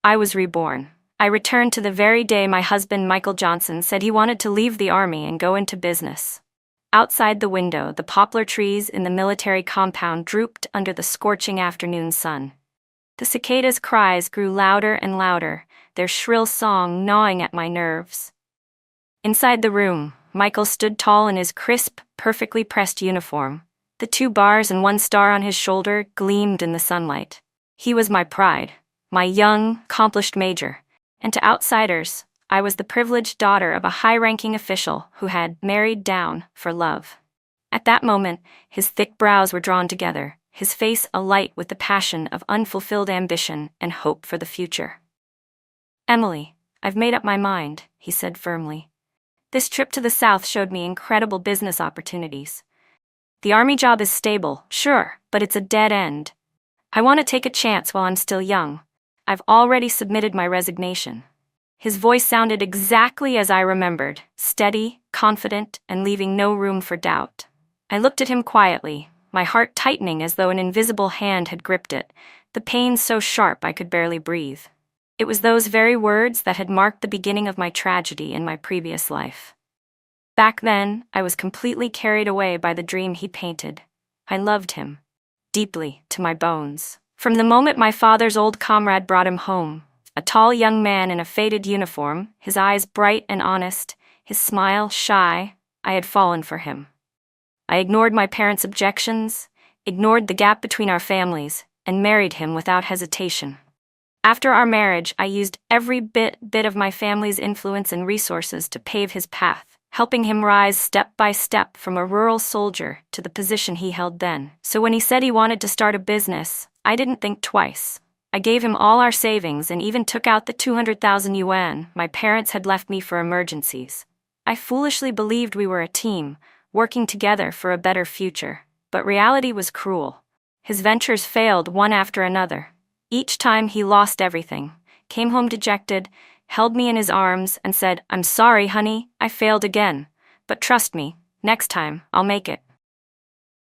I was reborn. I returned to the very day my husband Michael Johnson said he wanted to leave the army and go into business. Outside the window, the poplar trees in the military compound drooped under the scorching afternoon sun. The cicadas' cries grew louder and louder, their shrill song gnawing at my nerves. Inside the room, Michael stood tall in his crisp, perfectly pressed uniform. The 2 bars and 1 star on his shoulder gleamed in the sunlight. He was my pride, my young, accomplished major, and to outsiders, I was the privileged daughter of a high-ranking official who had married down for love. At that moment, his thick brows were drawn together, his face alight with the passion of unfulfilled ambition and hope for the future. "Emily, I've made up my mind," he said firmly. "This trip to the South showed me incredible business opportunities. The army job is stable, sure, but it's a dead end. I want to take a chance while I'm still young. I've already submitted my resignation." His voice sounded exactly as I remembered, steady, confident, and leaving no room for doubt. I looked at him quietly, my heart tightening as though an invisible hand had gripped it, the pain so sharp I could barely breathe. It was those very words that had marked the beginning of my tragedy in my previous life. Back then, I was completely carried away by the dream he painted. I loved him, deeply, to my bones. From the moment my father's old comrade brought him home, a tall young man in a faded uniform, his eyes bright and honest, his smile shy, I had fallen for him. I ignored my parents' objections, ignored the gap between our families, and married him without hesitation. After our marriage, I used every bit of my family's influence and resources to pave his path, helping him rise step by step from a rural soldier to the position he held then. So when he said he wanted to start a business, I didn't think twice. I gave him all our savings and even took out the 200,000 yuan my parents had left me for emergencies. I foolishly believed we were a team, working together for a better future. But reality was cruel. His ventures failed one after another. Each time he lost everything, came home dejected, held me in his arms, and said, "I'm sorry, honey, I failed again. But trust me, next time, I'll make it."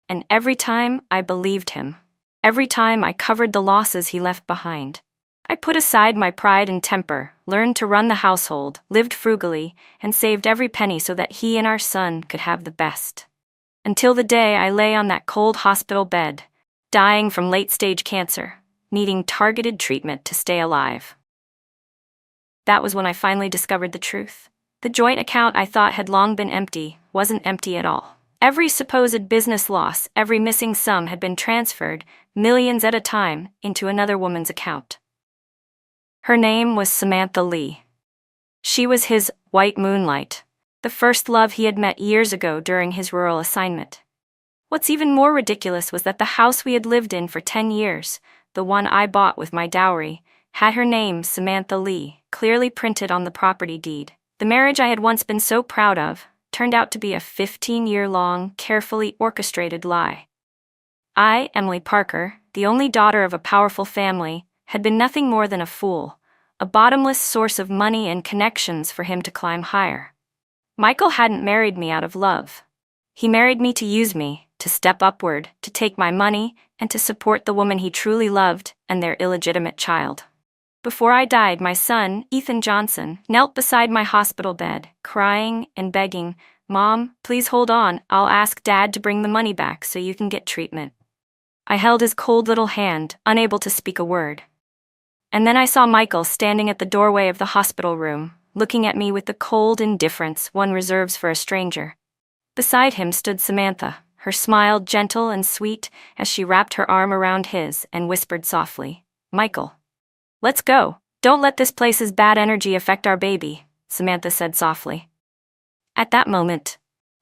And every time, I believed him. Every time, I covered the losses he left behind. I put aside my pride and temper, learned to run the household, lived frugally, and saved every penny so that he and our son could have the best. Until the day I lay on that cold hospital bed, dying from late-stage cancer, needing targeted treatment to stay alive. That was when I finally discovered the truth. The joint account I thought had long been empty wasn't empty at all. Every supposed business loss, every missing sum had been transferred, millions at a time, into another woman's account. Her name was Samantha Lee. She was his white moonlight, the first love he had met years ago during his rural assignment. What's even more ridiculous was that the house we had lived in for 10 years, the one I bought with my dowry, had her name, Samantha Lee, clearly printed on the property deed. The marriage I had once been so proud of turned out to be a 15-year-long, carefully orchestrated lie. I, Emily Parker, the only daughter of a powerful family, had been nothing more than a fool, a bottomless source of money and connections for him to climb higher. Michael hadn't married me out of love. He married me to use me, to step upward, to take my money, and to support the woman he truly loved and their illegitimate child. Before I died, my son, Ethan Johnson, knelt beside my hospital bed, crying and begging, "Mom, please hold on, I'll ask Dad to bring the money back so you can get treatment." I held his cold little hand, unable to speak a word. And then I saw Michael standing at the doorway of the hospital room, looking at me with the cold indifference one reserves for a stranger. Beside him stood Samantha, her smile gentle and sweet as she wrapped her arm around his and whispered softly, "Michael, let's go. Don't let this place's bad energy affect our baby," Samantha said softly. At that moment,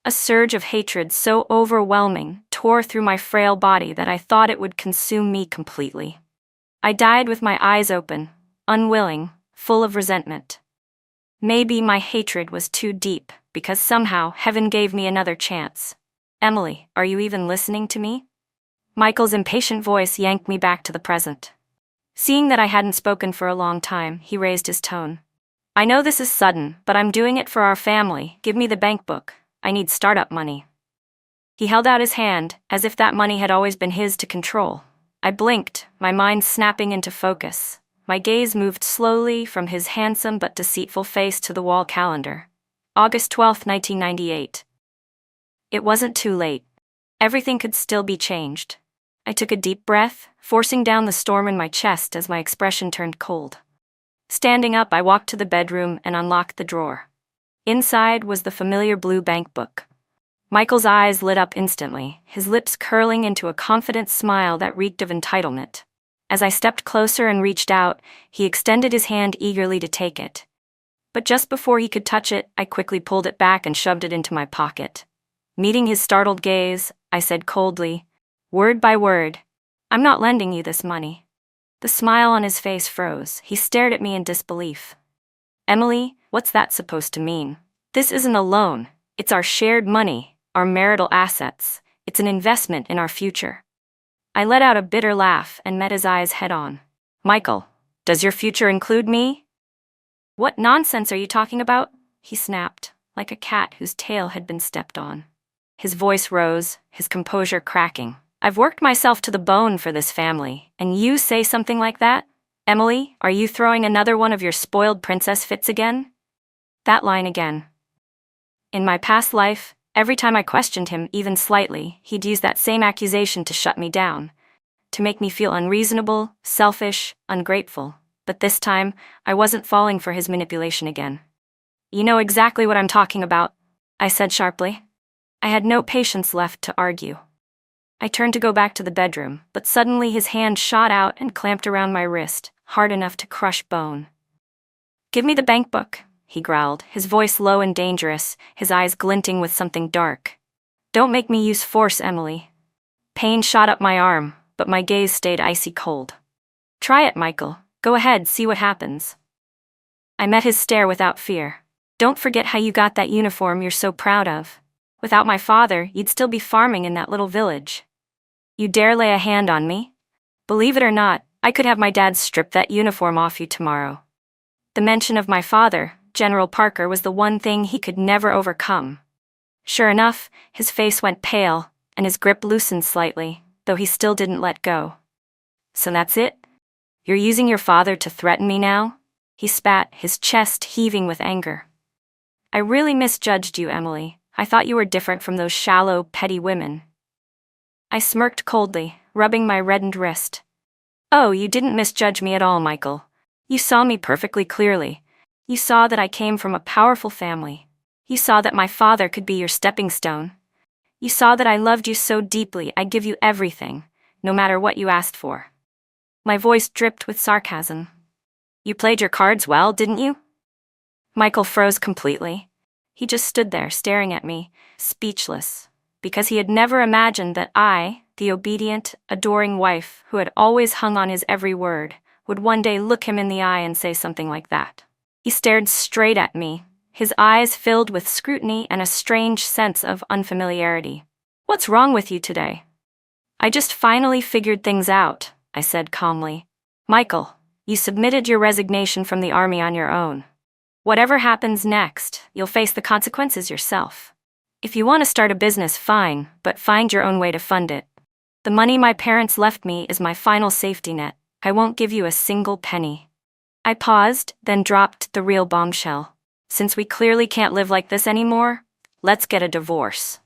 a surge of hatred so overwhelming tore through my frail body that I thought it would consume me completely. I died with my eyes open, unwilling, full of resentment. Maybe my hatred was too deep, because somehow heaven gave me another chance. "Emily, are you even listening to me?" Michael's impatient voice yanked me back to the present. Seeing that I hadn't spoken for a long time, he raised his tone. "I know this is sudden, but I'm doing it for our family. Give me the bank book. I need startup money." He held out his hand, as if that money had always been his to control. I blinked, my mind snapping into focus. My gaze moved slowly from his handsome but deceitful face to the wall calendar. August 12, 1998. It wasn't too late. Everything could still be changed. I took a deep breath, forcing down the storm in my chest as my expression turned cold. Standing up, I walked to the bedroom and unlocked the drawer. Inside was the familiar blue bank book. Michael's eyes lit up instantly, his lips curling into a confident smile that reeked of entitlement. As I stepped closer and reached out, he extended his hand eagerly to take it. But just before he could touch it, I quickly pulled it back and shoved it into my pocket. Meeting his startled gaze, I said coldly, word by word, "I'm not lending you this money." The smile on his face froze. He stared at me in disbelief. "Emily, what's that supposed to mean? This isn't a loan. It's our shared money, our marital assets. It's an investment in our future." I let out a bitter laugh and met his eyes head-on. "Michael, does your future include me?" "What nonsense are you talking about?" he snapped, like a cat whose tail had been stepped on. His voice rose, his composure cracking. "I've worked myself to the bone for this family, and you say something like that? Emily, are you throwing another one of your spoiled princess fits again?" That line again. In my past life, every time I questioned him, even slightly, he'd use that same accusation to shut me down, to make me feel unreasonable, selfish, ungrateful. But this time, I wasn't falling for his manipulation again. "You know exactly what I'm talking about," I said sharply. I had no patience left to argue. I turned to go back to the bedroom, but suddenly his hand shot out and clamped around my wrist, hard enough to crush bone. "Give me the bank book," he growled, his voice low and dangerous, his eyes glinting with something dark. "Don't make me use force, Emily." Pain shot up my arm, but my gaze stayed icy cold. "Try it, Michael. Go ahead, see what happens." I met his stare without fear. "Don't forget how you got that uniform you're so proud of. Without my father, you'd still be farming in that little village. You dare lay a hand on me? Believe it or not, I could have my dad strip that uniform off you tomorrow." The mention of my father, General Parker, was the one thing he could never overcome. Sure enough, his face went pale, and his grip loosened slightly, though he still didn't let go. "So that's it? You're using your father to threaten me now?" He spat, his chest heaving with anger. "I really misjudged you, Emily. I thought you were different from those shallow, petty women." I smirked coldly, rubbing my reddened wrist. "Oh, you didn't misjudge me at all, Michael. You saw me perfectly clearly. You saw that I came from a powerful family. You saw that my father could be your stepping stone. You saw that I loved you so deeply I'd give you everything, no matter what you asked for." My voice dripped with sarcasm. "You played your cards well, didn't you?" Michael froze completely. He just stood there staring at me, speechless, because he had never imagined that I, the obedient, adoring wife who had always hung on his every word, would one day look him in the eye and say something like that. He stared straight at me, his eyes filled with scrutiny and a strange sense of unfamiliarity. "What's wrong with you today?" "I just finally figured things out," I said calmly. "Michael, you submitted your resignation from the army on your own. Whatever happens next, you'll face the consequences yourself. If you want to start a business, fine, but find your own way to fund it. The money my parents left me is my final safety net. I won't give you a single penny." I paused, then dropped the real bombshell. "Since we clearly can't live like this anymore, let's get a divorce."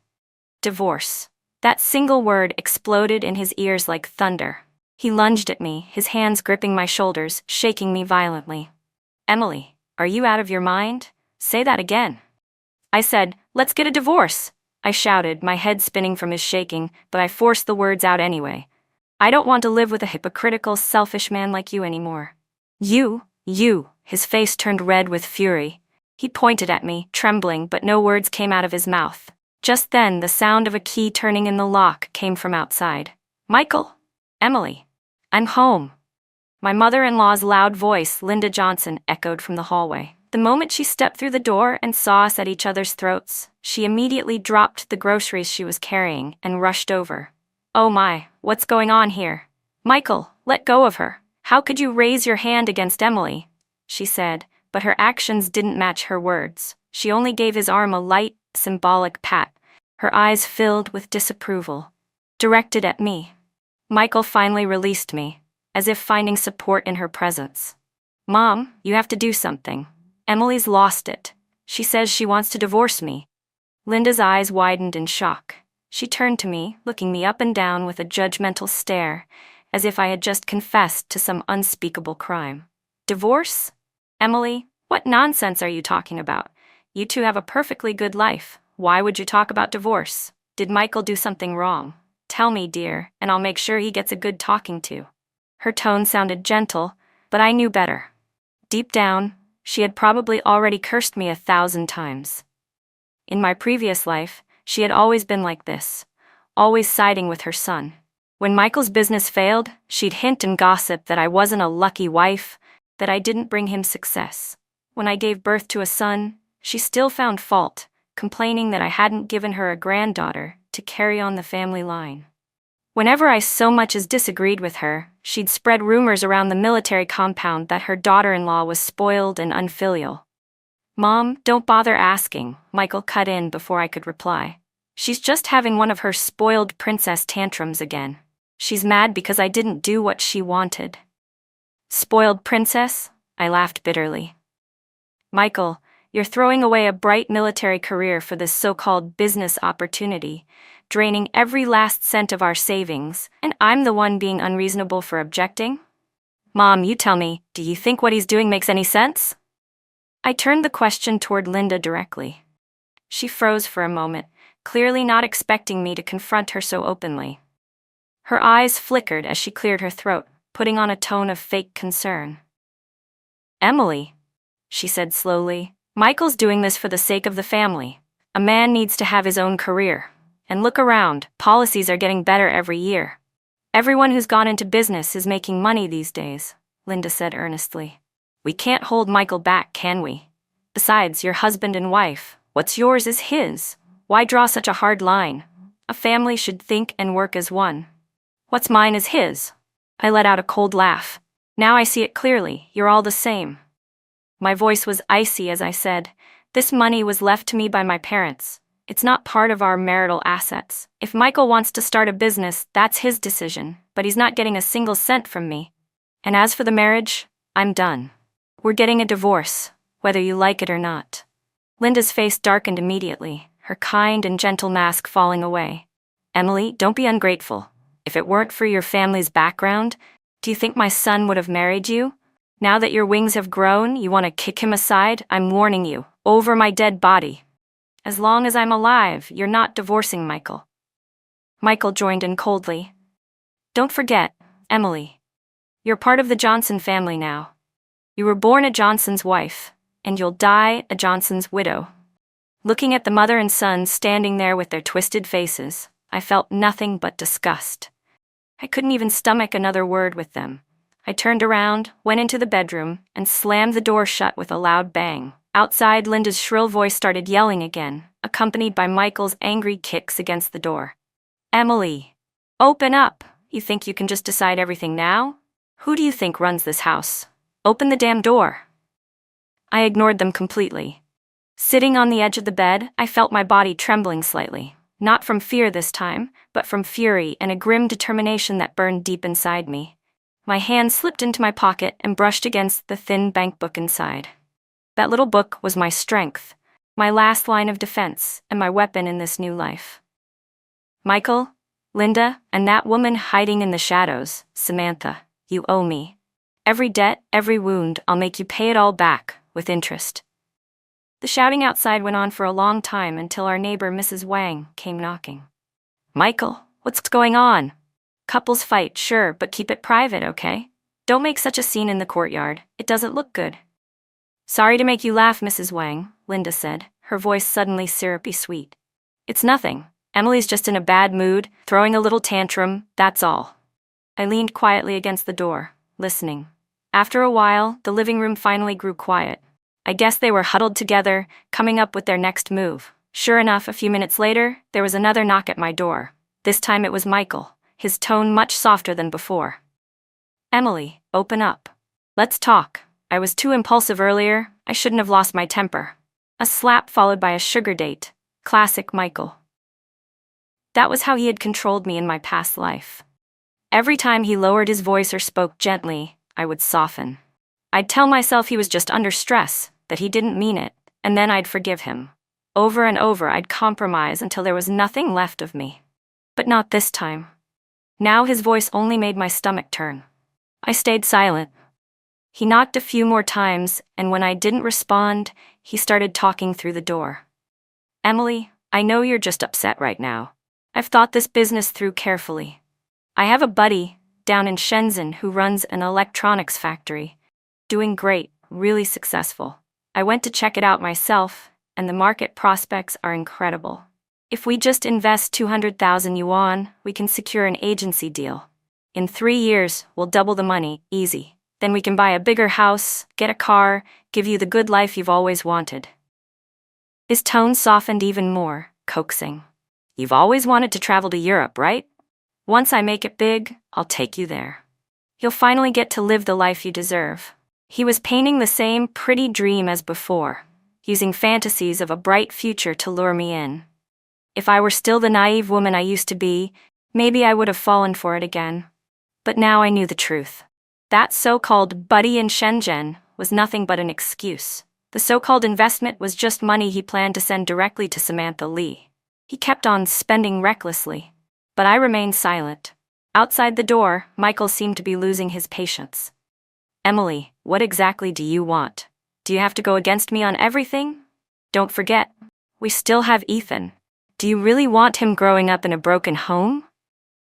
Divorce. That single word exploded in his ears like thunder. He lunged at me, his hands gripping my shoulders, shaking me violently. "Emily, are you out of your mind? Say that again." I said, "Let's get a divorce," I shouted, my head spinning from his shaking, but I forced the words out anyway. "I don't want to live with a hypocritical, selfish man like you anymore." You, his face turned red with fury. He pointed at me, trembling, but no words came out of his mouth. Just then, the sound of a key turning in the lock came from outside. "Michael! Emily! I'm home!" My mother-in-law's loud voice, Linda Johnson, echoed from the hallway. The moment she stepped through the door and saw us at each other's throats, she immediately dropped the groceries she was carrying and rushed over. "Oh my, what's going on here? Michael, let go of her. How could you raise your hand against Emily?" she said, but her actions didn't match her words. She only gave his arm a light, symbolic pat, her eyes filled with disapproval, directed at me. Michael finally released me. as if finding support in her presence. Mom, you have to do something. Emily's lost it. She says she wants to divorce me. Linda's eyes widened in shock. She turned to me, looking me up and down with a judgmental stare, as if I had just confessed to some unspeakable crime. Divorce? Emily, what nonsense are you talking about? You two have a perfectly good life. Why would you talk about divorce? Did Michael do something wrong? Tell me, dear, and I'll make sure he gets a good talking to. Her tone sounded gentle, but I knew better. Deep down, she had probably already cursed me 1,000 times. In my previous life, she had always been like this, always siding with her son. When Michael's business failed, she'd hint and gossip that I wasn't a lucky wife, that I didn't bring him success. When I gave birth to a son, she still found fault, complaining that I hadn't given her a granddaughter to carry on the family line. Whenever I so much as disagreed with her, she'd spread rumors around the military compound that her daughter-in-law was spoiled and unfilial. Mom, don't bother asking, Michael cut in before I could reply. She's just having one of her spoiled princess tantrums again. She's mad because I didn't do what she wanted. Spoiled princess? I laughed bitterly. Michael, you're throwing away a bright military career for this so-called business opportunity, draining every last cent of our savings, and I'm the one being unreasonable for objecting? Mom, you tell me, do you think what he's doing makes any sense? I turned the question toward Linda directly. She froze for a moment, clearly not expecting me to confront her so openly. Her eyes flickered as she cleared her throat, putting on a tone of fake concern. Emily, she said slowly, Michael's doing this for the sake of the family. A man needs to have his own career. And look around, policies are getting better every year. Everyone who's gone into business is making money these days, Linda said earnestly. We can't hold Michael back, can we? Besides, you're husband and wife. What's yours is his. Why draw such a hard line? A family should think and work as one. What's mine is his. I let out a cold laugh. Now I see it clearly, you're all the same. My voice was icy as I said, this money was left to me by my parents. It's not part of our marital assets. If Michael wants to start a business, that's his decision, but he's not getting a single cent from me. And as for the marriage, I'm done. We're getting a divorce, whether you like it or not. Linda's face darkened immediately, her kind and gentle mask falling away. Emily, don't be ungrateful. If it weren't for your family's background, do you think my son would have married you? Now that your wings have grown, you want to kick him aside? I'm warning you, over my dead body. As long as I'm alive, you're not divorcing Michael. Michael joined in coldly. Don't forget, Emily. You're part of the Johnson family now. You were born a Johnson's wife, and you'll die a Johnson's widow. Looking at the mother and son standing there with their twisted faces, I felt nothing but disgust. I couldn't even stomach another word with them. I turned around, went into the bedroom, and slammed the door shut with a loud bang. Outside, Linda's shrill voice started yelling again, accompanied by Michael's angry kicks against the door. Emily, open up! You think you can just decide everything now? Who do you think runs this house? Open the damn door! I ignored them completely. Sitting on the edge of the bed, I felt my body trembling slightly, not from fear this time, but from fury and a grim determination that burned deep inside me. My hand slipped into my pocket and brushed against the thin bank book inside. That little book was my strength, my last line of defense, and my weapon in this new life. Michael, Linda, and that woman hiding in the shadows, Samantha, you owe me. Every debt, every wound, I'll make you pay it all back, with interest. The shouting outside went on for a long time until our neighbor Mrs. Wang came knocking. Michael, what's going on? Couples fight, sure, but keep it private, okay? Don't make such a scene in the courtyard. It doesn't look good. Sorry to make you laugh, Mrs. Wang, Linda said, her voice suddenly syrupy sweet. It's nothing. Emily's just in a bad mood, throwing a little tantrum, that's all. I leaned quietly against the door, listening. After a while, the living room finally grew quiet. I guess they were huddled together, coming up with their next move. Sure enough, a few minutes later, there was another knock at my door. This time it was Michael, his tone much softer than before. Emily, open up. Let's talk. I was too impulsive earlier. I shouldn't have lost my temper. A slap followed by a sugar date. Classic Michael. That was how he had controlled me in my past life. Every time he lowered his voice or spoke gently, I would soften. I'd tell myself he was just under stress, that he didn't mean it, and then I'd forgive him. Over and over I'd compromise until there was nothing left of me. But not this time. Now his voice only made my stomach turn. I stayed silent. He knocked a few more times, and when I didn't respond, he started talking through the door. Emily, I know you're just upset right now. I've thought this business through carefully. I have a buddy down in Shenzhen who runs an electronics factory. Doing great, really successful. I went to check it out myself, and the market prospects are incredible. If we just invest 200,000 yuan, we can secure an agency deal. In 3 years, we'll double the money, easy. Then we can buy a bigger house, get a car, give you the good life you've always wanted. His tone softened even more, coaxing. You've always wanted to travel to Europe, right? Once I make it big, I'll take you there. You'll finally get to live the life you deserve. He was painting the same pretty dream as before, using fantasies of a bright future to lure me in. If I were still the naive woman I used to be, maybe I would have fallen for it again. But now I knew the truth. That so-called buddy in Shenzhen was nothing but an excuse. The so-called investment was just money he planned to send directly to Samantha Lee. He kept on spending recklessly. But I remained silent. Outside the door, Michael seemed to be losing his patience. Emily, what exactly do you want? Do you have to go against me on everything? Don't forget, we still have Ethan. Do you really want him growing up in a broken home?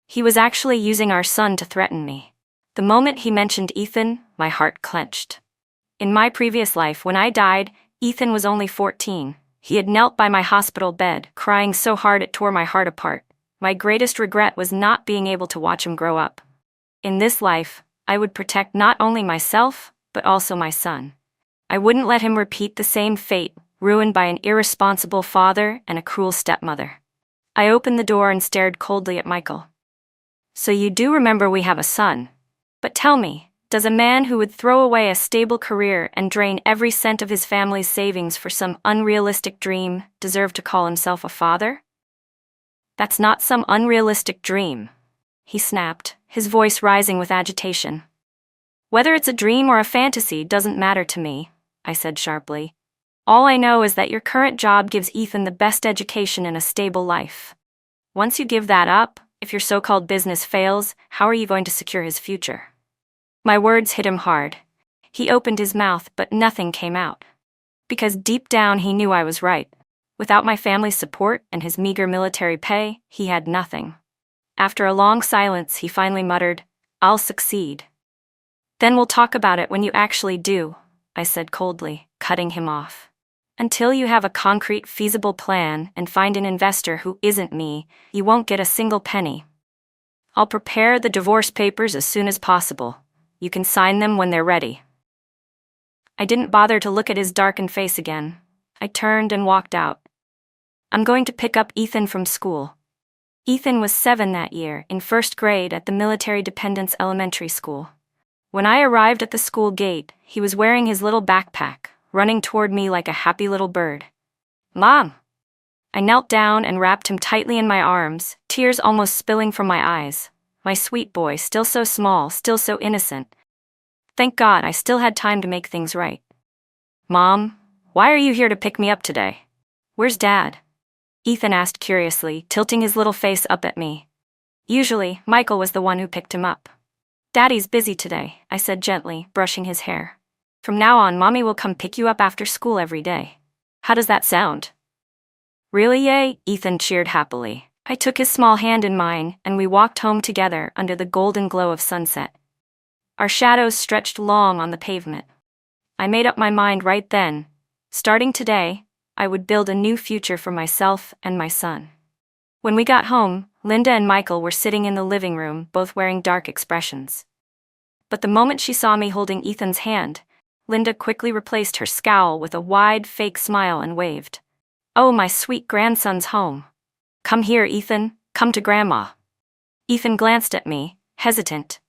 He was actually using our son to threaten me. The moment he mentioned Ethan, my heart clenched. In my previous life, when I died, Ethan was only 14. He had knelt by my hospital bed, crying so hard it tore my heart apart. My greatest regret was not being able to watch him grow up. In this life, I would protect not only myself, but also my son. I wouldn't let him repeat the same fate, ruined by an irresponsible father and a cruel stepmother. I opened the door and stared coldly at Michael. So you do remember we have a son. But tell me, does a man who would throw away a stable career and drain every cent of his family's savings for some unrealistic dream deserve to call himself a father? That's not some unrealistic dream, he snapped, his voice rising with agitation. Whether it's a dream or a fantasy doesn't matter to me, I said sharply. All I know is that your current job gives Ethan the best education and a stable life. Once you give that up, if your so-called business fails, how are you going to secure his future? My words hit him hard. He opened his mouth, but nothing came out. Because deep down he knew I was right. Without my family's support and his meager military pay, he had nothing. After a long silence, he finally muttered, I'll succeed. Then we'll talk about it when you actually do, I said coldly, cutting him off. Until you have a concrete, feasible plan and find an investor who isn't me, you won't get a single penny. I'll prepare the divorce papers as soon as possible. You can sign them when they're ready. I didn't bother to look at his darkened face again. I turned and walked out. I'm going to pick up Ethan from school. Ethan was 7 that year, in 1st grade at the Military Dependence Elementary School. When I arrived at the school gate, he was wearing his little backpack, running toward me like a happy little bird. Mom! I knelt down and wrapped him tightly in my arms, tears almost spilling from my eyes. My sweet boy, still so small, still so innocent. Thank God I still had time to make things right. Mom, why are you here to pick me up today? Where's Dad? Ethan asked curiously, tilting his little face up at me. Usually, Michael was the one who picked him up. Daddy's busy today, I said gently, brushing his hair. From now on, Mommy will come pick you up after school every day. How does that sound? Really, yay? Ethan cheered happily. I took his small hand in mine, and we walked home together under the golden glow of sunset. Our shadows stretched long on the pavement. I made up my mind right then. Starting today, I would build a new future for myself and my son. When we got home, Linda and Michael were sitting in the living room, both wearing dark expressions. But the moment she saw me holding Ethan's hand, Linda quickly replaced her scowl with a wide, fake smile and waved. Oh, my sweet grandson's home. Come here, Ethan, come to Grandma. Ethan glanced at me, hesitant,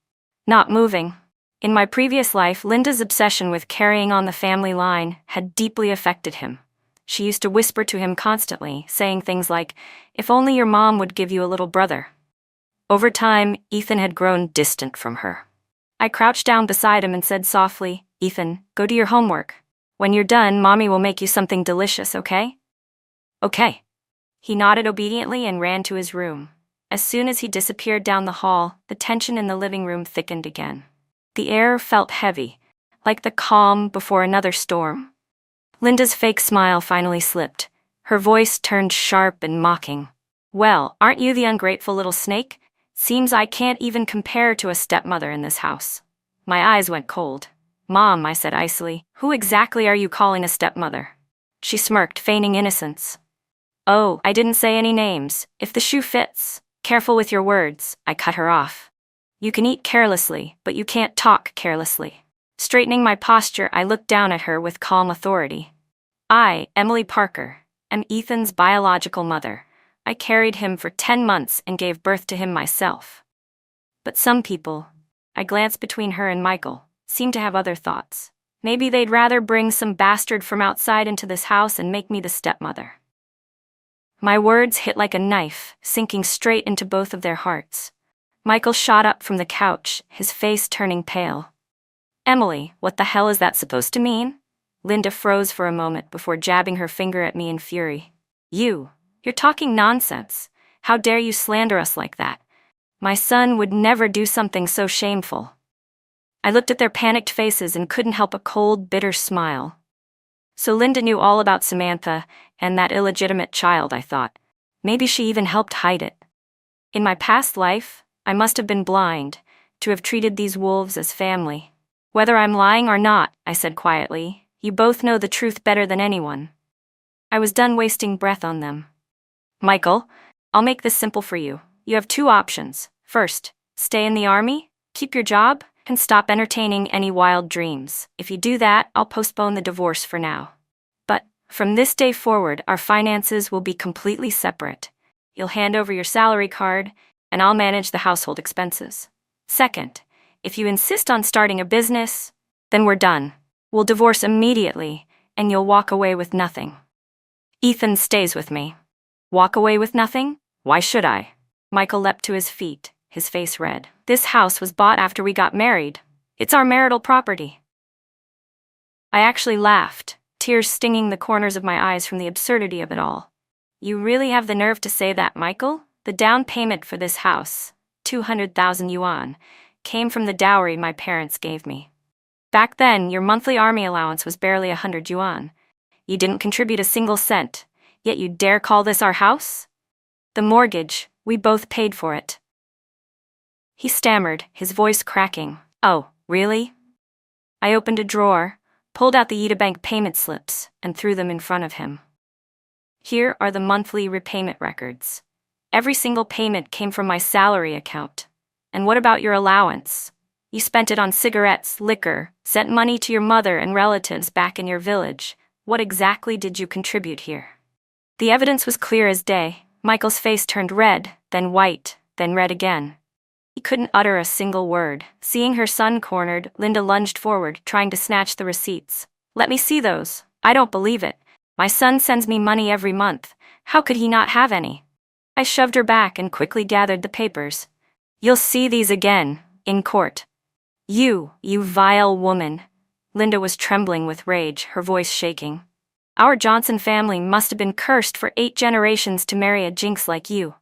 not moving. In my previous life, Linda's obsession with carrying on the family line had deeply affected him. She used to whisper to him constantly, saying things like, if only your mom would give you a little brother. Over time, Ethan had grown distant from her. I crouched down beside him and said softly, "Ethan, go do your homework. When you're done, Mommy will make you something delicious, okay?" "Okay." He nodded obediently and ran to his room. As soon as he disappeared down the hall, the tension in the living room thickened again. The air felt heavy, like the calm before another storm. Linda's fake smile finally slipped. Her voice turned sharp and mocking. "Well, aren't you the ungrateful little snake? Seems I can't even compare to a stepmother in this house." My eyes went cold. "Mom," I said icily, "who exactly are you calling a stepmother?" She smirked, feigning innocence. "Oh, I didn't say any names. If the shoe fits, careful with your words," I cut her off. "You can eat carelessly, but you can't talk carelessly." Straightening my posture, I looked down at her with calm authority. "I, Emily Parker, am Ethan's biological mother. I carried him for 10 months and gave birth to him myself. But some people," I glanced between her and Michael, "seem to have other thoughts. Maybe they'd rather bring some bastard from outside into this house and make me the stepmother." My words hit like a knife, sinking straight into both of their hearts. Michael shot up from the couch, his face turning pale. "Emily, what the hell is that supposed to mean?" Linda froze for a moment before jabbing her finger at me in fury. You're talking nonsense. How dare you slander us like that? My son would never do something so shameful." I looked at their panicked faces and couldn't help a cold, bitter smile. So Linda knew all about Samantha and that illegitimate child, I thought. Maybe she even helped hide it. In my past life, I must have been blind to have treated these wolves as family. "Whether I'm lying or not," I said quietly, "you both know the truth better than anyone." I was done wasting breath on them. "Michael, I'll make this simple for you. You have 2 options. First, stay in the army, keep your job, and stop entertaining any wild dreams. If you do that, I'll postpone the divorce for now. But from this day forward, our finances will be completely separate. You'll hand over your salary card, and I'll manage the household expenses. Second, if you insist on starting a business, then we're done. We'll divorce immediately, and you'll walk away with nothing." "Ethan stays with me." "Walk away with nothing? Why should I?" Michael leapt to his feet, his face red. "This house was bought after we got married. It's our marital property." I actually laughed, tears stinging the corners of my eyes from the absurdity of it all. "You really have the nerve to say that, Michael? The down payment for this house, 200,000 yuan, came from the dowry my parents gave me. Back then, your monthly army allowance was barely 100 yuan. You didn't contribute a single cent, yet you dare call this our house? The mortgage, we both paid for it." He stammered, his voice cracking. "Oh, really?" I opened a drawer, pulled out the Itabank payment slips, and threw them in front of him. "Here are the monthly repayment records. Every single payment came from my salary account. And what about your allowance? You spent it on cigarettes, liquor, sent money to your mother and relatives back in your village. What exactly did you contribute here?" The evidence was clear as day. Michael's face turned red, then white, then red again. He couldn't utter a single word. Seeing her son cornered, Linda lunged forward, trying to snatch the receipts. "Let me see those. I don't believe it. My son sends me money every month. How could he not have any?" I shoved her back and quickly gathered the papers. "You'll see these again, in court. You vile woman." Linda was trembling with rage, her voice shaking. "Our Johnson family must have been cursed for 8 generations to marry a jinx like you."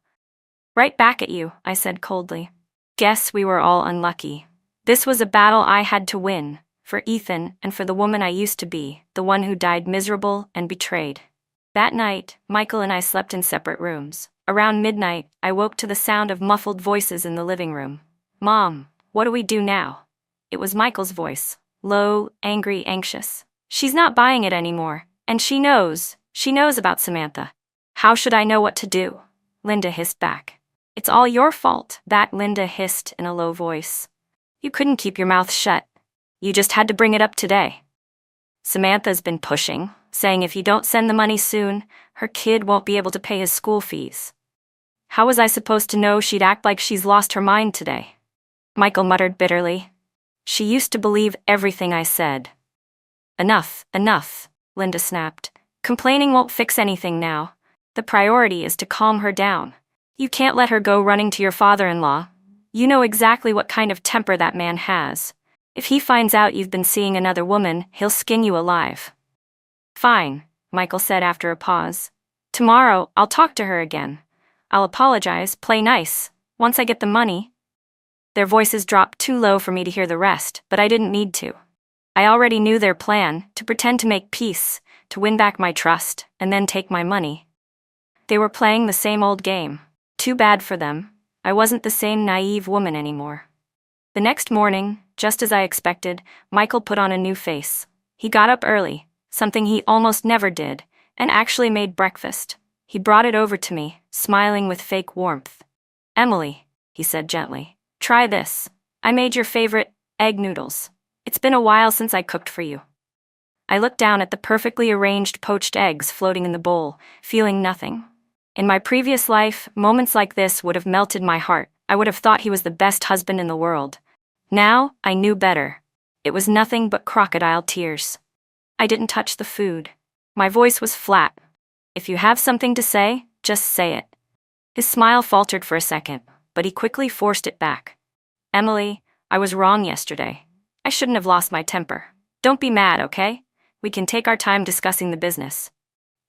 "Right back at you," I said coldly. "Guess we were all unlucky. This was a battle I had to win, for Ethan and for the woman I used to be, the one who died miserable and betrayed." That night, Michael and I slept in separate rooms. Around midnight, I woke to the sound of muffled voices in the living room. "Mom, what do we do now?" It was Michael's voice, low, angry, anxious. "She's not buying it anymore. And she knows about Samantha." "How should I know what to do?" Linda hissed back. "It's all your fault," that Linda hissed in a low voice. "You couldn't keep your mouth shut. You just had to bring it up today. Samantha's been pushing, saying if you don't send the money soon, her kid won't be able to pay his school fees. How was I supposed to know she'd act like she's lost her mind today?" Michael muttered bitterly. "She used to believe everything I said." Enough, Linda snapped. "Complaining won't fix anything now. The priority is to calm her down. You can't let her go running to your father-in-law. You know exactly what kind of temper that man has. If he finds out you've been seeing another woman, he'll skin you alive. Fine, Michael said after a pause. Tomorrow, I'll talk to her again. I'll apologize, play nice, once I get the money. Their voices dropped too low for me to hear the rest, but I didn't need to. I already knew their plan, to pretend to make peace, to win back my trust, and then take my money. They were playing the same old game. Too bad for them. I wasn't the same naive woman anymore. The next morning, just as I expected, Michael put on a new face. He got up early, something he almost never did, and actually made breakfast. He brought it over to me, smiling with fake warmth. "Emily," he said gently, "try this. I made your favorite egg noodles. It's been a while since I cooked for you." I looked down at the perfectly arranged poached eggs floating in the bowl, feeling nothing. In my previous life, moments like this would have melted my heart. I would have thought he was the best husband in the world. Now, I knew better. It was nothing but crocodile tears. I didn't touch the food. My voice was flat. "If you have something to say, just say it." His smile faltered for a second, but he quickly forced it back. "Emily, I was wrong yesterday. I shouldn't have lost my temper. Don't be mad, okay? We can take our time discussing the business.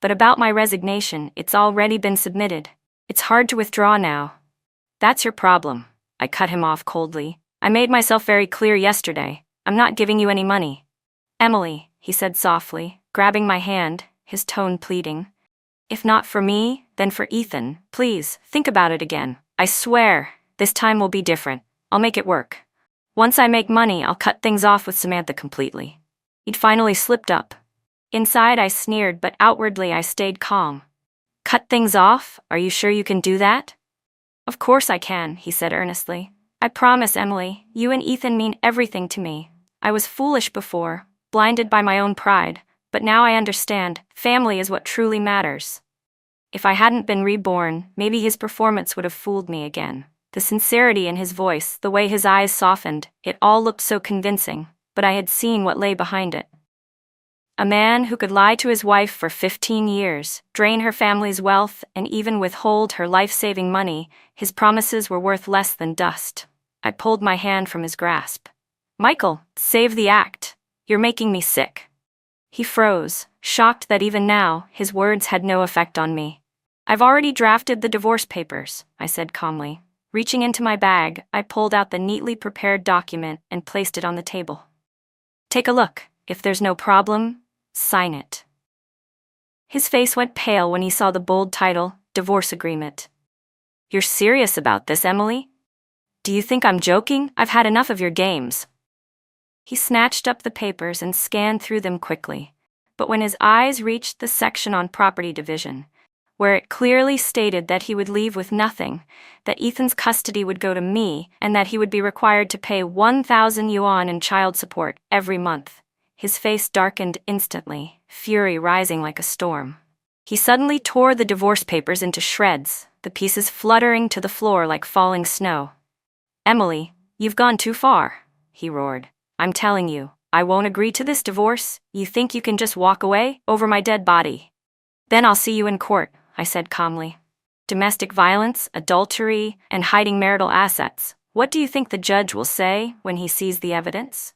But about my resignation, it's already been submitted. It's hard to withdraw now." "That's your problem," I cut him off coldly. "I made myself very clear yesterday. I'm not giving you any money." "Emily," he said softly, grabbing my hand, his tone pleading. "If not for me, then for Ethan. Please, think about it again. I swear, this time will be different. I'll make it work. Once I make money, I'll cut things off with Samantha completely." He'd finally slipped up. Inside I sneered, but outwardly I stayed calm. "Cut things off? Are you sure you can do that?" "Of course I can," he said earnestly. "I promise, Emily, you and Ethan mean everything to me. I was foolish before, blinded by my own pride, but now I understand, family is what truly matters." If I hadn't been reborn, maybe his performance would have fooled me again. The sincerity in his voice, the way his eyes softened, it all looked so convincing, but I had seen what lay behind it. A man who could lie to his wife for 15 years, drain her family's wealth, and even withhold her life-saving money, his promises were worth less than dust. I pulled my hand from his grasp. "Michael, save the act. You're making me sick." He froze, shocked that even now, his words had no effect on me. "I've already drafted the divorce papers," I said calmly. Reaching into my bag, I pulled out the neatly prepared document and placed it on the table. "Take a look. If there's no problem, sign it." His face went pale when he saw the bold title, Divorce Agreement. "You're serious about this, Emily? Do you think I'm joking? I've had enough of your games." He snatched up the papers and scanned through them quickly, but when his eyes reached the section on property division, where it clearly stated that he would leave with nothing, that Ethan's custody would go to me, and that he would be required to pay 1,000 yuan in child support every month, his face darkened instantly, fury rising like a storm. He suddenly tore the divorce papers into shreds, the pieces fluttering to the floor like falling snow. "Emily, you've gone too far," he roared. "I'm telling you, I won't agree to this divorce. You think you can just walk away over my dead body?" "Then I'll see you in court," I said calmly. "Domestic violence, adultery, and hiding marital assets. What do you think the judge will say when he sees the evidence?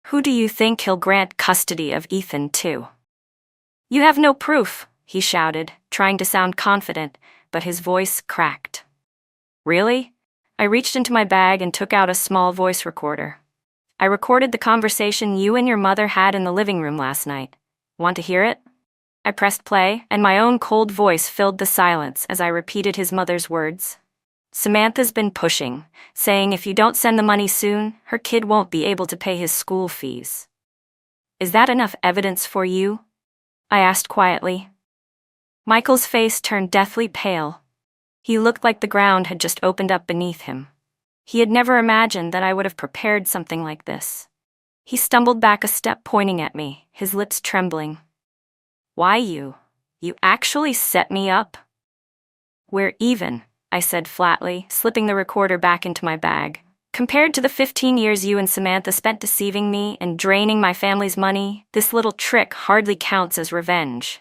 Who do you think he'll grant custody of Ethan to?" "You have no proof," he shouted, trying to sound confident, but his voice cracked. "Really?" I reached into my bag and took out a small voice recorder. "I recorded the conversation you and your mother had in the living room last night. Want to hear it?" I pressed play, and my own cold voice filled the silence as I repeated his mother's words. "Samantha's been pushing, saying if you don't send the money soon, her kid won't be able to pay his school fees." "Is that enough evidence for you?" I asked quietly. Michael's face turned deathly pale. He looked like the ground had just opened up beneath him. He had never imagined that I would have prepared something like this. He stumbled back a step, pointing at me, his lips trembling. "Why you? You actually set me up?" "We're even," I said flatly, slipping the recorder back into my bag. "Compared to the 15 years you and Samantha spent deceiving me and draining my family's money, this little trick hardly counts as revenge."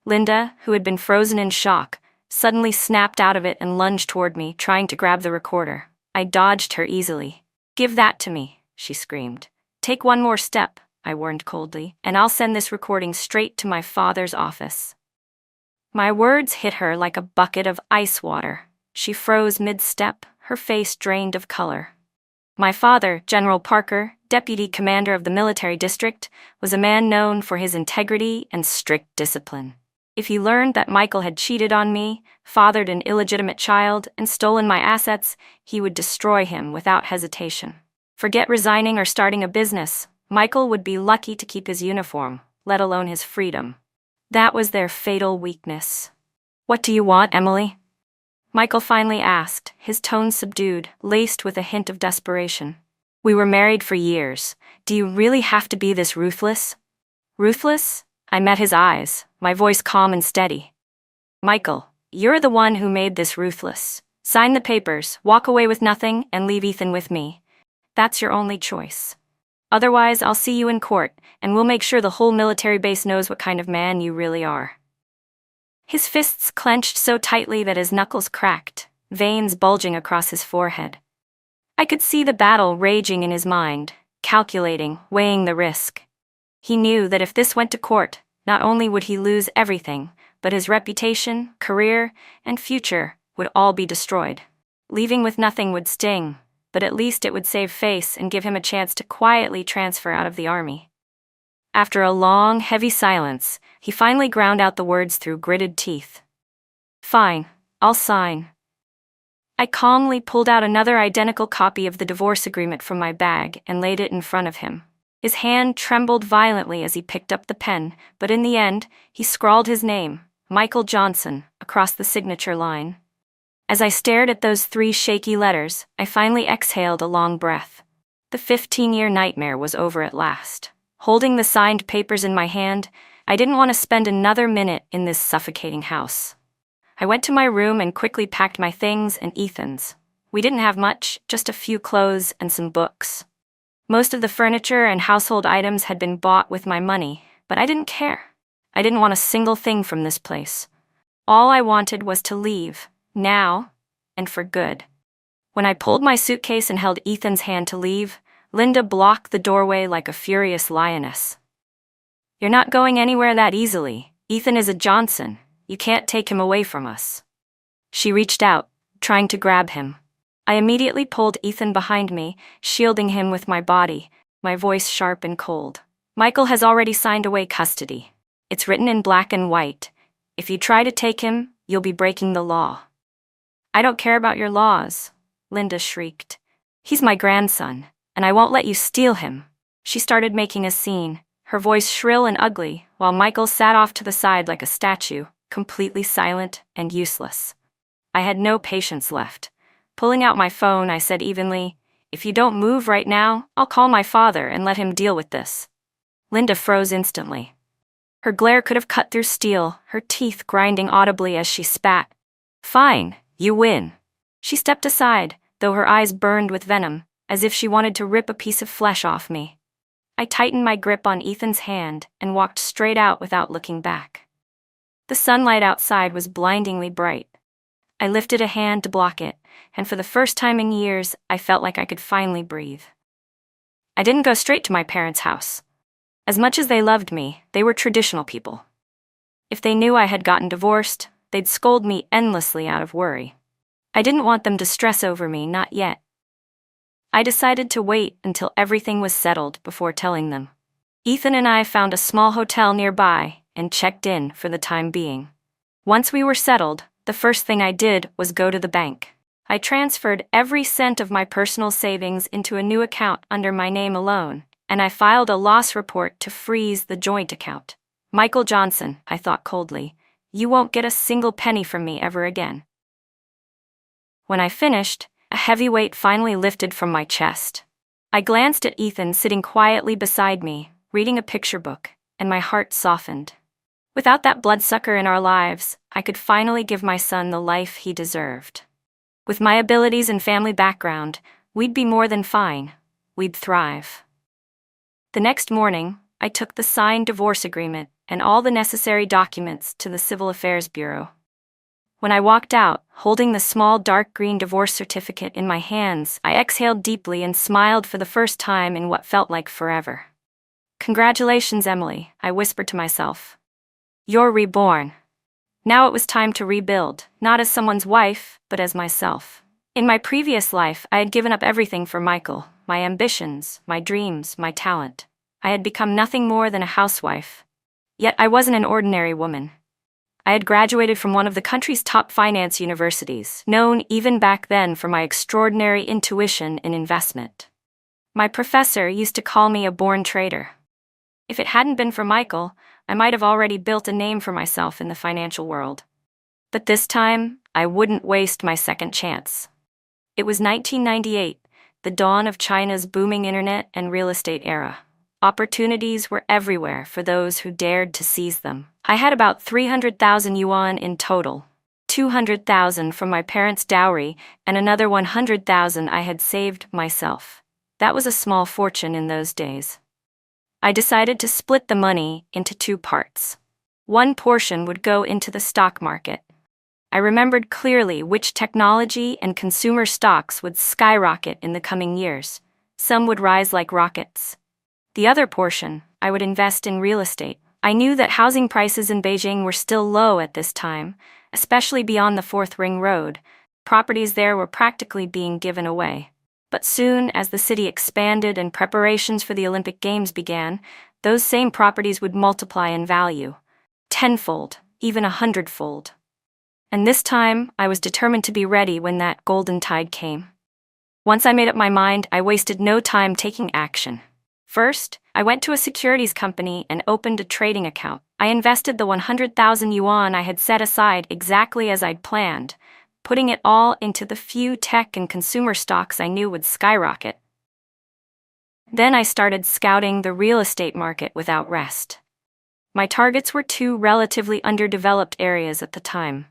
Linda, who had been frozen in shock, suddenly snapped out of it and lunged toward me, trying to grab the recorder. I dodged her easily. "Give that to me," she screamed. "Take one more step," I warned coldly, "and I'll send this recording straight to my father's office." My words hit her like a bucket of ice water. She froze mid-step, her face drained of color. My father, General Parker, deputy commander of the military district, was a man known for his integrity and strict discipline. If he learned that Michael had cheated on me, fathered an illegitimate child, and stolen my assets, he would destroy him without hesitation. Forget resigning or starting a business. Michael would be lucky to keep his uniform, let alone his freedom. That was their fatal weakness. "What do you want, Emily?" Michael finally asked, his tone subdued, laced with a hint of desperation. "We were married for years. Do you really have to be this ruthless?" "Ruthless?" I met his eyes, my voice calm and steady. "Michael, you're the one who made this ruthless. Sign the papers, walk away with nothing, and leave Ethan with me. That's your only choice. Otherwise, I'll see you in court, and we'll make sure the whole military base knows what kind of man you really are." His fists clenched so tightly that his knuckles cracked, veins bulging across his forehead. I could see the battle raging in his mind, calculating, weighing the risk. He knew that if this went to court, not only would he lose everything, but his reputation, career, and future would all be destroyed. Leaving with nothing would sting, but at least it would save face and give him a chance to quietly transfer out of the army. After a long, heavy silence, he finally ground out the words through gritted teeth. "Fine, I'll sign." I calmly pulled out another identical copy of the divorce agreement from my bag and laid it in front of him. His hand trembled violently as he picked up the pen, but in the end, he scrawled his name, Michael Johnson, across the signature line. As I stared at those 3 shaky letters, I finally exhaled a long breath. The 15-year nightmare was over at last. Holding the signed papers in my hand, I didn't want to spend another minute in this suffocating house. I went to my room and quickly packed my things and Ethan's. We didn't have much, just a few clothes and some books. Most of the furniture and household items had been bought with my money, but I didn't care. I didn't want a single thing from this place. All I wanted was to leave, now, and for good. When I pulled my suitcase and held Ethan's hand to leave, Linda blocked the doorway like a furious lioness. "You're not going anywhere that easily. Ethan is a Johnson. You can't take him away from us." She reached out, trying to grab him. I immediately pulled Ethan behind me, shielding him with my body, my voice sharp and cold. "Michael has already signed away custody. It's written in black and white. If you try to take him, you'll be breaking the law." "I don't care about your laws," Linda shrieked. "He's my grandson, and I won't let you steal him." She started making a scene, her voice shrill and ugly, while Michael sat off to the side like a statue, completely silent and useless. I had no patience left. Pulling out my phone, I said evenly, "If you don't move right now, I'll call my father and let him deal with this." Linda froze instantly. Her glare could have cut through steel, her teeth grinding audibly as she spat. "Fine, you win." She stepped aside, though her eyes burned with venom, as if she wanted to rip a piece of flesh off me. I tightened my grip on Ethan's hand and walked straight out without looking back. The sunlight outside was blindingly bright. I lifted a hand to block it, and for the first time in years, I felt like I could finally breathe. I didn't go straight to my parents' house. As much as they loved me, they were traditional people. If they knew I had gotten divorced, they'd scold me endlessly out of worry. I didn't want them to stress over me, not yet. I decided to wait until everything was settled before telling them. Ethan and I found a small hotel nearby and checked in for the time being. Once we were settled, the first thing I did was go to the bank. I transferred every cent of my personal savings into a new account under my name alone, and I filed a loss report to freeze the joint account. "Michael Johnson," I thought coldly, "you won't get a single penny from me ever again." When I finished, a heavy weight finally lifted from my chest. I glanced at Ethan sitting quietly beside me, reading a picture book, and my heart softened. Without that bloodsucker in our lives, I could finally give my son the life he deserved. With my abilities and family background, we'd be more than fine. We'd thrive. The next morning, I took the signed divorce agreement and all the necessary documents to the Civil Affairs Bureau. When I walked out, holding the small dark green divorce certificate in my hands, I exhaled deeply and smiled for the first time in what felt like forever. "Congratulations, Emily," I whispered to myself. "You're reborn." Now it was time to rebuild, not as someone's wife, but as myself. In my previous life, I had given up everything for Michael, my ambitions, my dreams, my talent. I had become nothing more than a housewife. Yet I wasn't an ordinary woman. I had graduated from one of the country's top finance universities, known even back then for my extraordinary intuition in investment. My professor used to call me a born trader. If it hadn't been for Michael, I might have already built a name for myself in the financial world. But this time, I wouldn't waste my second chance. It was 1998, the dawn of China's booming internet and real estate era. Opportunities were everywhere for those who dared to seize them. I had about 300,000 yuan in total, 200,000 from my parents' dowry, and another 100,000 I had saved myself. That was a small fortune in those days. I decided to split the money into two parts. One portion would go into the stock market. I remembered clearly which technology and consumer stocks would skyrocket in the coming years. Some would rise like rockets. The other portion, I would invest in real estate. I knew that housing prices in Beijing were still low at this time, especially beyond the Fourth Ring Road. Properties there were practically being given away. But soon as the city expanded and preparations for the Olympic Games began, those same properties would multiply in value. Tenfold, even 100-fold. And this time, I was determined to be ready when that golden tide came. Once I made up my mind, I wasted no time taking action. First, I went to a securities company and opened a trading account. I invested the 100,000 yuan I had set aside exactly as I'd planned, putting it all into the few tech and consumer stocks I knew would skyrocket. Then I started scouting the real estate market without rest. My targets were two relatively underdeveloped areas at the time: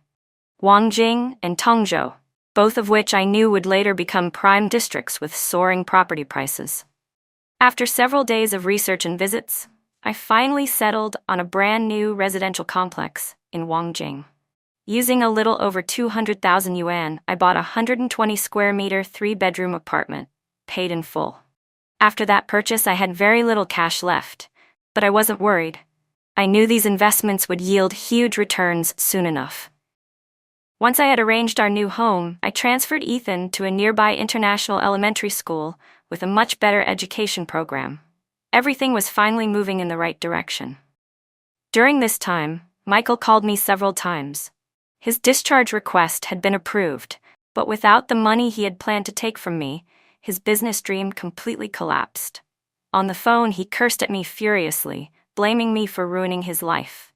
Wangjing and Tongzhou, both of which I knew would later become prime districts with soaring property prices. After several days of research and visits, I finally settled on a brand new residential complex in Wangjing. Using a little over 200,000 yuan, I bought a 120 square meter 3-bedroom apartment, paid in full. After that purchase, I had very little cash left, but I wasn't worried. I knew these investments would yield huge returns soon enough. Once I had arranged our new home, I transferred Ethan to a nearby international elementary school with a much better education program. Everything was finally moving in the right direction. During this time, Michael called me several times. His discharge request had been approved, but without the money he had planned to take from me, his business dream completely collapsed. On the phone, he cursed at me furiously, blaming me for ruining his life.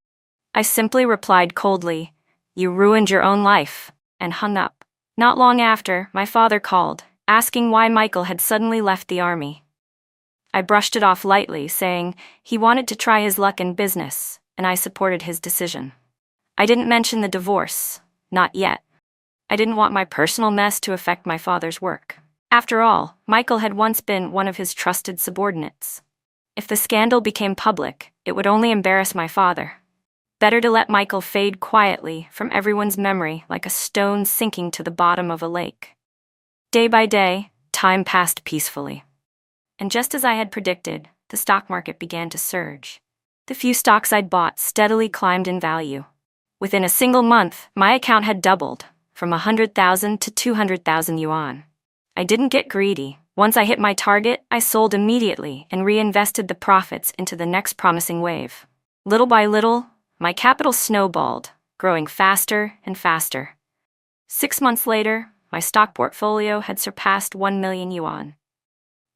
I simply replied coldly, "You ruined your own life," and hung up. Not long after, my father called, asking why Michael had suddenly left the army. I brushed it off lightly, saying he wanted to try his luck in business, and I supported his decision. I didn't mention the divorce, not yet. I didn't want my personal mess to affect my father's work. After all, Michael had once been one of his trusted subordinates. If the scandal became public, it would only embarrass my father. Better to let Michael fade quietly from everyone's memory like a stone sinking to the bottom of a lake. Day by day, time passed peacefully. And just as I had predicted, the stock market began to surge. The few stocks I'd bought steadily climbed in value. Within a single month, my account had doubled, from 100,000 to 200,000 yuan. I didn't get greedy. Once I hit my target, I sold immediately and reinvested the profits into the next promising wave. Little by little, my capital snowballed, growing faster and faster. 6 months later, my stock portfolio had surpassed 1 million yuan.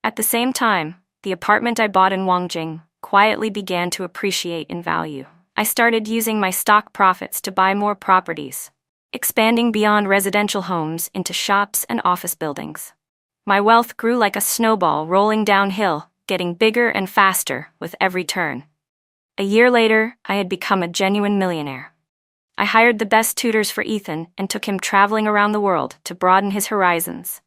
At the same time, the apartment I bought in Wangjing quietly began to appreciate in value. I started using my stock profits to buy more properties, expanding beyond residential homes into shops and office buildings. My wealth grew like a snowball rolling downhill, getting bigger and faster with every turn. A year later, I had become a genuine millionaire. I hired the best tutors for Ethan and took him traveling around the world to broaden his horizons.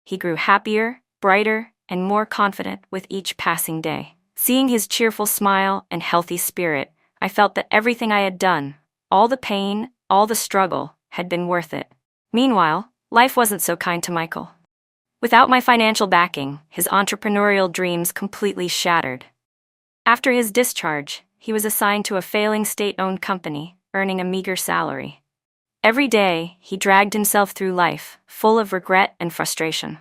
He grew happier, brighter, and more confident with each passing day. Seeing his cheerful smile and healthy spirit, I felt that everything I had done, all the pain, all the struggle, had been worth it. Meanwhile, life wasn't so kind to Michael. Without my financial backing, his entrepreneurial dreams completely shattered. After his discharge, he was assigned to a failing state-owned company, earning a meager salary. Every day, he dragged himself through life, full of regret and frustration.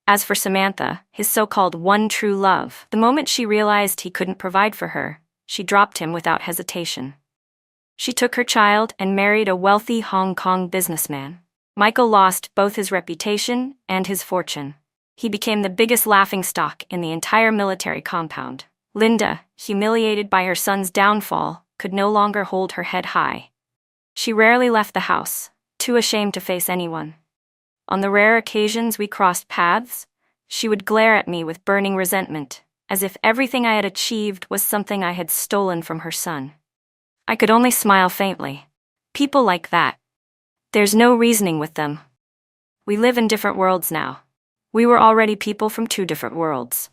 As for Samantha, his so-called one true love, the moment she realized he couldn't provide for her, she dropped him without hesitation. She took her child and married a wealthy Hong Kong businessman. Michael lost both his reputation and his fortune. He became the biggest laughingstock in the entire military compound. Linda, humiliated by her son's downfall, could no longer hold her head high. She rarely left the house, too ashamed to face anyone. On the rare occasions we crossed paths, she would glare at me with burning resentment, as if everything I had achieved was something I had stolen from her son. I could only smile faintly. People like that. There's no reasoning with them. We live in different worlds now. We were already people from two different worlds.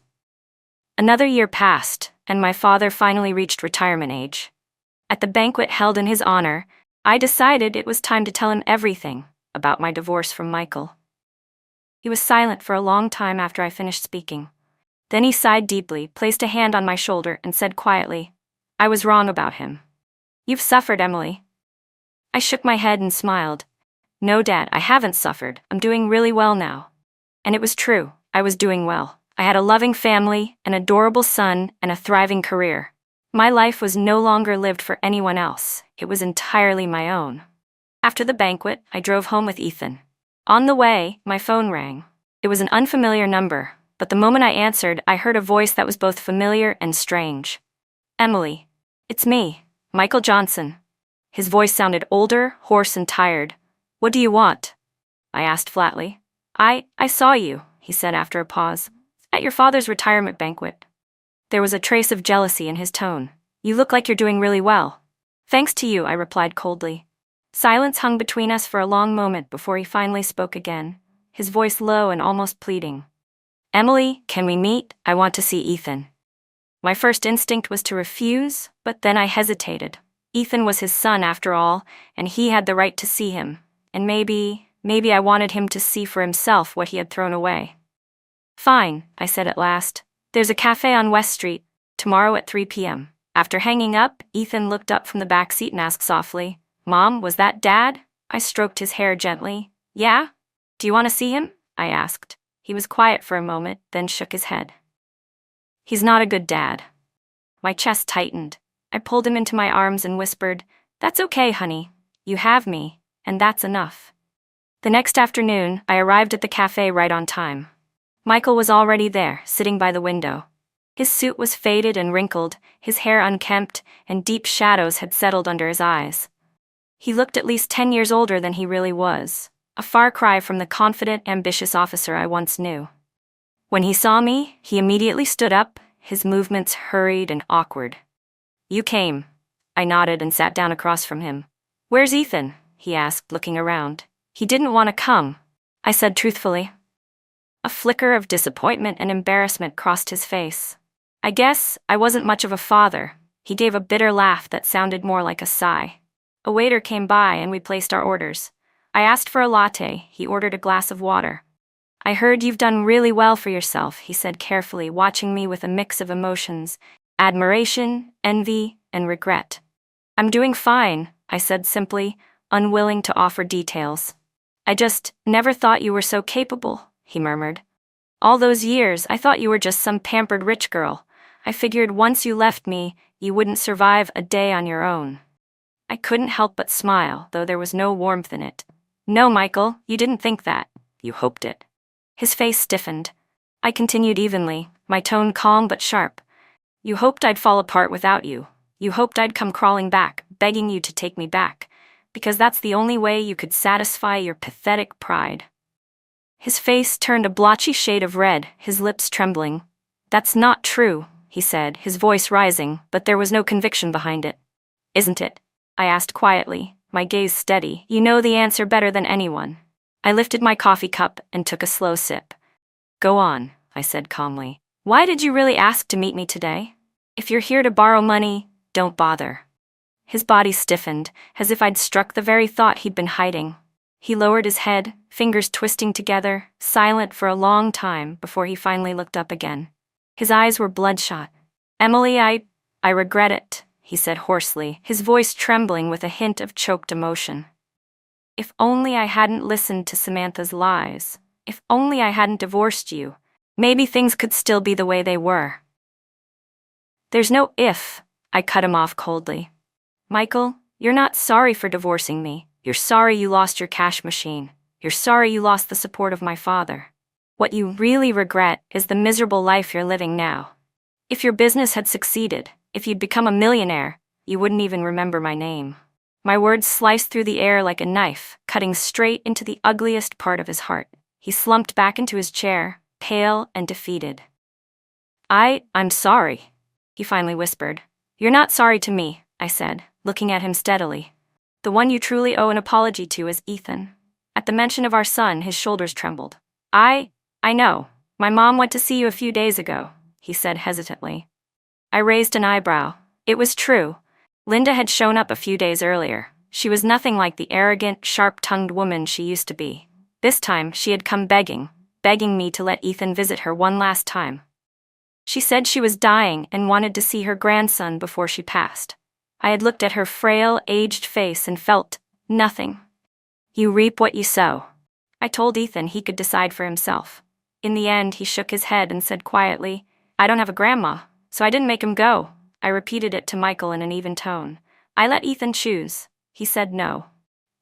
Another year passed, and my father finally reached retirement age. At the banquet held in his honor, I decided it was time to tell him everything about my divorce from Michael. He was silent for a long time after I finished speaking. Then he sighed deeply, placed a hand on my shoulder, and said quietly, "I was wrong about him. You've suffered, Emily." I shook my head and smiled. "No, Dad, I haven't suffered. I'm doing really well now." And it was true. I was doing well. I had a loving family, an adorable son, and a thriving career. My life was no longer lived for anyone else. It was entirely my own. After the banquet, I drove home with Ethan. On the way, my phone rang. It was an unfamiliar number, but the moment I answered, I heard a voice that was both familiar and strange. "Emily, it's me, Michael Johnson." His voice sounded older, hoarse, and tired. "What do you want?" I asked flatly. I saw you," he said after a pause, "at your father's retirement banquet." There was a trace of jealousy in his tone. "You look like you're doing really well." "Thanks to you," I replied coldly. Silence hung between us for a long moment before he finally spoke again, his voice low and almost pleading. "Emily, can we meet? I want to see Ethan." My first instinct was to refuse, but then I hesitated. Ethan was his son after all, and he had the right to see him, and maybe I wanted him to see for himself what he had thrown away. "Fine," I said at last. "There's a cafe on West Street, tomorrow at 3 p.m. After hanging up, Ethan looked up from the back seat and asked softly, "Mom, was that Dad?" I stroked his hair gently. "Yeah? Do you want to see him?" I asked. He was quiet for a moment, then shook his head. "He's not a good dad." My chest tightened. I pulled him into my arms and whispered, "That's okay, honey. You have me, and that's enough." The next afternoon, I arrived at the cafe right on time. Michael was already there, sitting by the window. His suit was faded and wrinkled, his hair unkempt, and deep shadows had settled under his eyes. He looked at least 10 years older than he really was, a far cry from the confident, ambitious officer I once knew. When he saw me, he immediately stood up, his movements hurried and awkward. "You came." I nodded and sat down across from him. "Where's Ethan?" he asked, looking around. "He didn't want to come," I said truthfully. A flicker of disappointment and embarrassment crossed his face. "I guess I wasn't much of a father." He gave a bitter laugh that sounded more like a sigh. A waiter came by and we placed our orders. I asked for a latte, he ordered a glass of water. "I heard you've done really well for yourself," he said carefully, watching me with a mix of emotions, admiration, envy, and regret. "I'm doing fine," I said simply, unwilling to offer details. "I just never thought you were so capable," he murmured. "All those years, I thought you were just some pampered rich girl. I figured once you left me, you wouldn't survive a day on your own." I couldn't help but smile, though there was no warmth in it. "No, Michael, you didn't think that. You hoped it." His face stiffened. I continued evenly, my tone calm but sharp. "You hoped I'd fall apart without you. You hoped I'd come crawling back, begging you to take me back, because that's the only way you could satisfy your pathetic pride." His face turned a blotchy shade of red, his lips trembling. "That's not true," he said, his voice rising, but there was no conviction behind it. "Isn't it?" I asked quietly, my gaze steady. "You know the answer better than anyone." I lifted my coffee cup and took a slow sip. "Go on," I said calmly. "Why did you really ask to meet me today? If you're here to borrow money, don't bother." His body stiffened, as if I'd struck the very thought he'd been hiding. He lowered his head, fingers twisting together, silent for a long time before he finally looked up again. His eyes were bloodshot. "Emily, I regret it," he said hoarsely, his voice trembling with a hint of choked emotion. "If only I hadn't listened to Samantha's lies. If only I hadn't divorced you. Maybe things could still be the way they were." "There's no if," I cut him off coldly. "Michael, you're not sorry for divorcing me. You're sorry you lost your cash machine. You're sorry you lost the support of my father. What you really regret is the miserable life you're living now. If your business had succeeded, if you'd become a millionaire, you wouldn't even remember my name." My words sliced through the air like a knife, cutting straight into the ugliest part of his heart. He slumped back into his chair, pale and defeated. I'm sorry," he finally whispered. "You're not sorry to me," I said, looking at him steadily. "The one you truly owe an apology to is Ethan." At the mention of our son, his shoulders trembled. I know. My mom went to see you a few days ago," he said hesitantly. I raised an eyebrow. It was true. Linda had shown up a few days earlier. She was nothing like the arrogant, sharp-tongued woman she used to be. This time, she had come begging me to let Ethan visit her one last time. She said she was dying and wanted to see her grandson before she passed. I had looked at her frail, aged face and felt nothing. You reap what you sow. I told Ethan he could decide for himself. In the end, he shook his head and said quietly, "I don't have a grandma, so I didn't make him go." I repeated it to Michael in an even tone. "I let Ethan choose." He said no.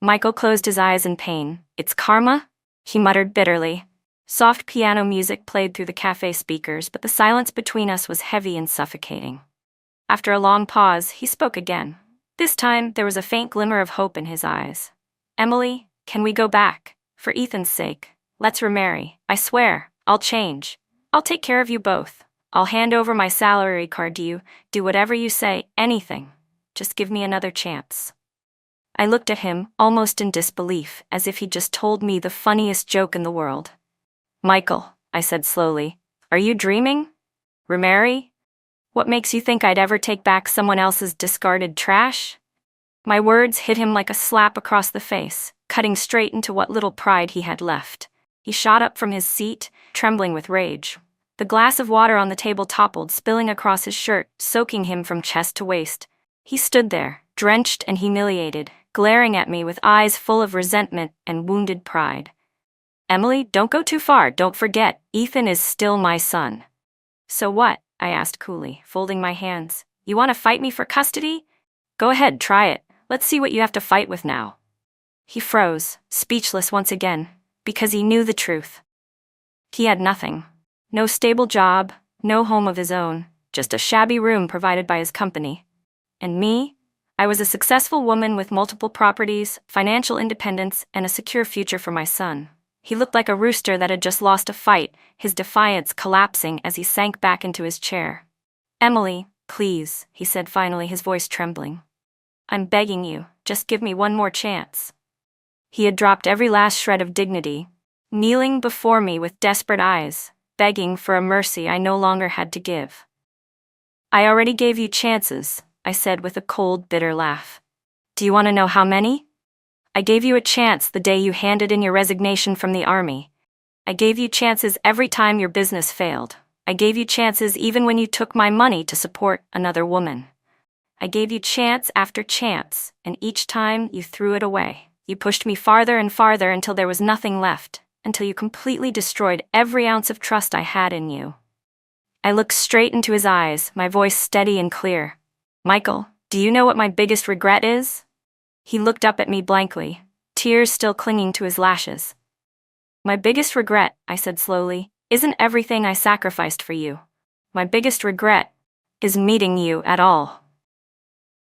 Michael closed his eyes in pain. "It's karma?" he muttered bitterly. Soft piano music played through the cafe speakers, but the silence between us was heavy and suffocating. After a long pause, he spoke again. This time, there was a faint glimmer of hope in his eyes. "Emily, can we go back? For Ethan's sake, let's remarry. I swear, I'll change. I'll take care of you both. I'll hand over my salary card to you, do whatever you say, anything. Just give me another chance." I looked at him, almost in disbelief, as if he'd just told me the funniest joke in the world. "Michael," I said slowly, "are you dreaming? Remarry? What makes you think I'd ever take back someone else's discarded trash?" My words hit him like a slap across the face, cutting straight into what little pride he had left. He shot up from his seat, trembling with rage. The glass of water on the table toppled, spilling across his shirt, soaking him from chest to waist. He stood there, drenched and humiliated, glaring at me with eyes full of resentment and wounded pride. "Emily, don't go too far. Don't forget, Ethan is still my son." "So what?" I asked coolly, folding my hands. "You want to fight me for custody? Go ahead, try it. Let's see what you have to fight with now." He froze, speechless once again, because he knew the truth. He had nothing. No stable job, no home of his own, just a shabby room provided by his company. And me? I was a successful woman with multiple properties, financial independence, and a secure future for my son. He looked like a rooster that had just lost a fight, his defiance collapsing as he sank back into his chair. "Emily, please," he said finally, his voice trembling. "I'm begging you, just give me one more chance." He had dropped every last shred of dignity, kneeling before me with desperate eyes, begging for a mercy I no longer had to give. "I already gave you chances," I said with a cold, bitter laugh. "Do you want to know how many? I gave you a chance the day you handed in your resignation from the army. I gave you chances every time your business failed. I gave you chances even when you took my money to support another woman. I gave you chance after chance, and each time you threw it away. You pushed me farther and farther until there was nothing left, until you completely destroyed every ounce of trust I had in you." I looked straight into his eyes, my voice steady and clear. "Michael, do you know what my biggest regret is?" He looked up at me blankly, tears still clinging to his lashes. "My biggest regret," I said slowly, "isn't everything I sacrificed for you. My biggest regret is meeting you at all."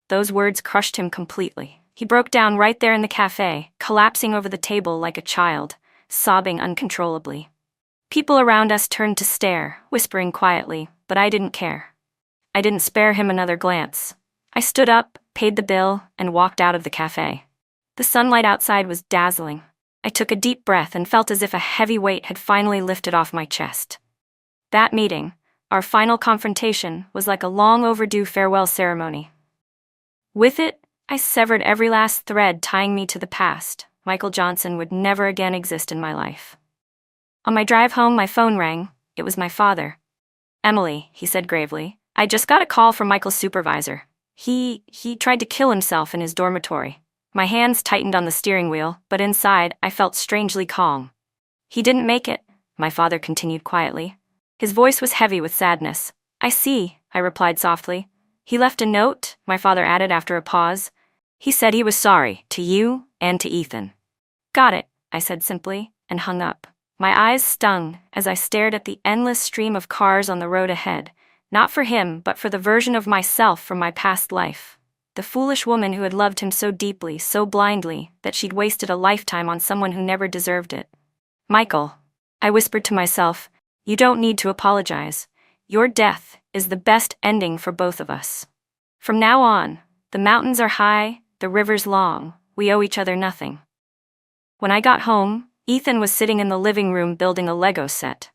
Those words crushed him completely. He broke down right there in the cafe, collapsing over the table like a child, sobbing uncontrollably. People around us turned to stare, whispering quietly, but I didn't care. I didn't spare him another glance. I stood up, paid the bill, and walked out of the cafe. The sunlight outside was dazzling. I took a deep breath and felt as if a heavy weight had finally lifted off my chest. That meeting, our final confrontation, was like a long overdue farewell ceremony. With it, I severed every last thread tying me to the past. Michael Johnson would never again exist in my life. On my drive home, my phone rang. It was my father. "Emily," he said gravely, "I just got a call from Michael's supervisor. He tried to kill himself in his dormitory." My hands tightened on the steering wheel, but inside, I felt strangely calm. "He didn't make it," my father continued quietly. His voice was heavy with sadness. "I see," I replied softly. "He left a note," my father added after a pause. "He said he was sorry, to you and to Ethan." "Got it," I said simply, and hung up. My eyes stung as I stared at the endless stream of cars on the road ahead, not for him, but for the version of myself from my past life. The foolish woman who had loved him so deeply, so blindly, that she'd wasted a lifetime on someone who never deserved it. "Michael," I whispered to myself, "you don't need to apologize. Your death is the best ending for both of us. From now on, the mountains are high, the river's long, we owe each other nothing." When I got home, Ethan was sitting in the living room building a Lego set.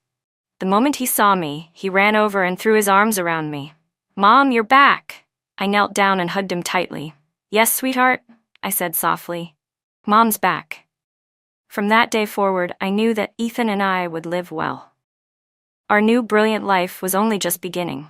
The moment he saw me, he ran over and threw his arms around me. "Mom, you're back!" I knelt down and hugged him tightly. "Yes, sweetheart," I said softly. "Mom's back." From that day forward, I knew that Ethan and I would live well. Our new brilliant life was only just beginning.